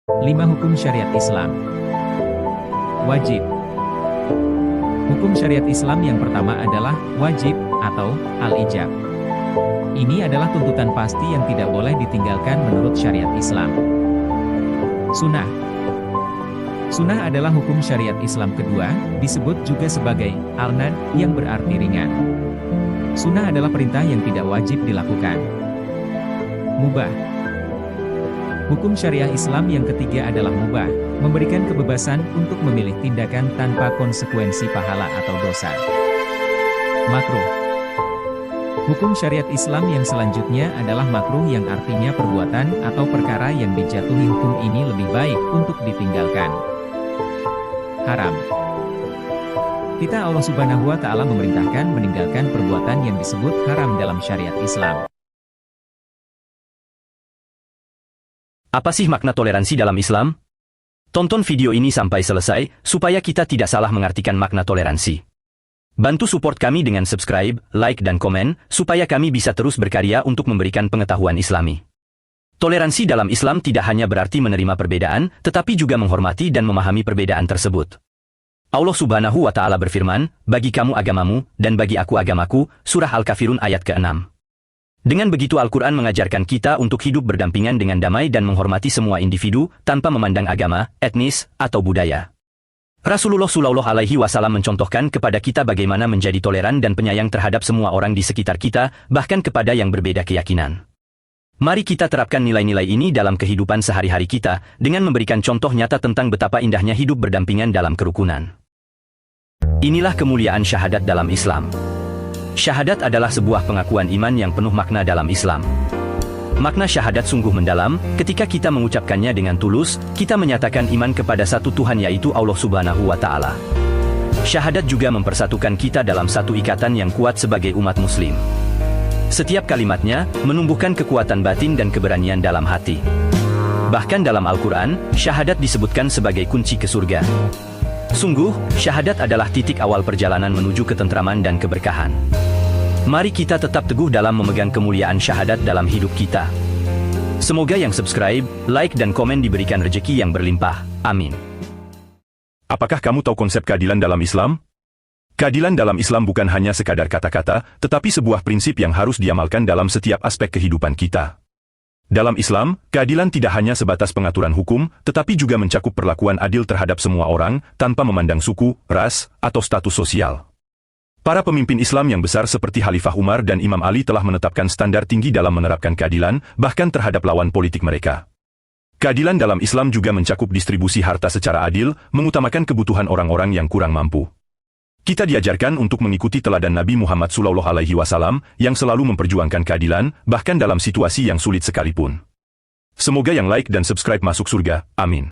5 Hukum Syariat Islam. Wajib. Hukum syariat Islam yang pertama adalah wajib atau al-ijab. Ini adalah tuntutan pasti yang tidak boleh ditinggalkan menurut syariat Islam. Sunnah. Sunnah adalah hukum syariat Islam kedua, disebut juga sebagai al-nad, yang berarti ringan. Sunnah adalah perintah yang tidak wajib dilakukan. Mubah. Hukum syariah Islam yang ketiga adalah mubah, memberikan kebebasan untuk memilih tindakan tanpa konsekuensi pahala atau dosa. Makruh. Hukum syariat Islam yang selanjutnya adalah makruh yang artinya perbuatan atau perkara yang dijatuhi hukum ini lebih baik untuk ditinggalkan. Haram. Kita Allah Subhanahu wa Ta'ala memerintahkan meninggalkan perbuatan yang disebut haram dalam syariat Islam. Apa sih makna toleransi dalam Islam? Tonton video ini sampai selesai, supaya kita tidak salah mengartikan makna toleransi. Bantu support kami dengan subscribe, like dan komen, supaya kami bisa terus berkarya untuk memberikan pengetahuan Islami. Toleransi dalam Islam tidak hanya berarti menerima perbedaan, tetapi juga menghormati dan memahami perbedaan tersebut. Allah Subhanahu wa Ta'ala berfirman, "Bagi kamu agamamu, dan bagi aku agamaku," Surah Al-Kafirun ayat ke-6. Dengan begitu Al-Quran mengajarkan kita untuk hidup berdampingan dengan damai dan menghormati semua individu, tanpa memandang agama, etnis, atau budaya. Rasulullah Shallallahu Alaihi Wasallam mencontohkan kepada kita bagaimana menjadi toleran dan penyayang terhadap semua orang di sekitar kita, bahkan kepada yang berbeda keyakinan. Mari kita terapkan nilai-nilai ini dalam kehidupan sehari-hari kita, dengan memberikan contoh nyata tentang betapa indahnya hidup berdampingan dalam kerukunan. Inilah kemuliaan syahadat dalam Islam. Syahadat adalah sebuah pengakuan iman yang penuh makna dalam Islam. Makna syahadat sungguh mendalam, ketika kita mengucapkannya dengan tulus, kita menyatakan iman kepada satu Tuhan yaitu Allah Subhanahu wa Ta'ala. Syahadat juga mempersatukan kita dalam satu ikatan yang kuat sebagai umat muslim. Setiap kalimatnya, menumbuhkan kekuatan batin dan keberanian dalam hati. Bahkan dalam Al-Quran, syahadat disebutkan sebagai kunci ke surga. Sungguh, syahadat adalah titik awal perjalanan menuju ketentraman dan keberkahan. Mari kita tetap teguh dalam memegang kemuliaan syahadat dalam hidup kita. Semoga yang subscribe, like dan komen diberikan rezeki yang berlimpah. Amin. Apakah kamu tahu konsep keadilan dalam Islam? Keadilan dalam Islam bukan hanya sekadar kata-kata, tetapi sebuah prinsip yang harus diamalkan dalam setiap aspek kehidupan kita. Dalam Islam, keadilan tidak hanya sebatas pengaturan hukum, tetapi juga mencakup perlakuan adil terhadap semua orang, tanpa memandang suku, ras, atau status sosial. Para pemimpin Islam yang besar seperti Khalifah Umar dan Imam Ali telah menetapkan standar tinggi dalam menerapkan keadilan, bahkan terhadap lawan politik mereka. Keadilan dalam Islam juga mencakup distribusi harta secara adil, mengutamakan kebutuhan orang-orang yang kurang mampu. Kita diajarkan untuk mengikuti teladan Nabi Muhammad SAW yang selalu memperjuangkan keadilan, bahkan dalam situasi yang sulit sekalipun. Semoga yang like dan subscribe masuk surga. Amin.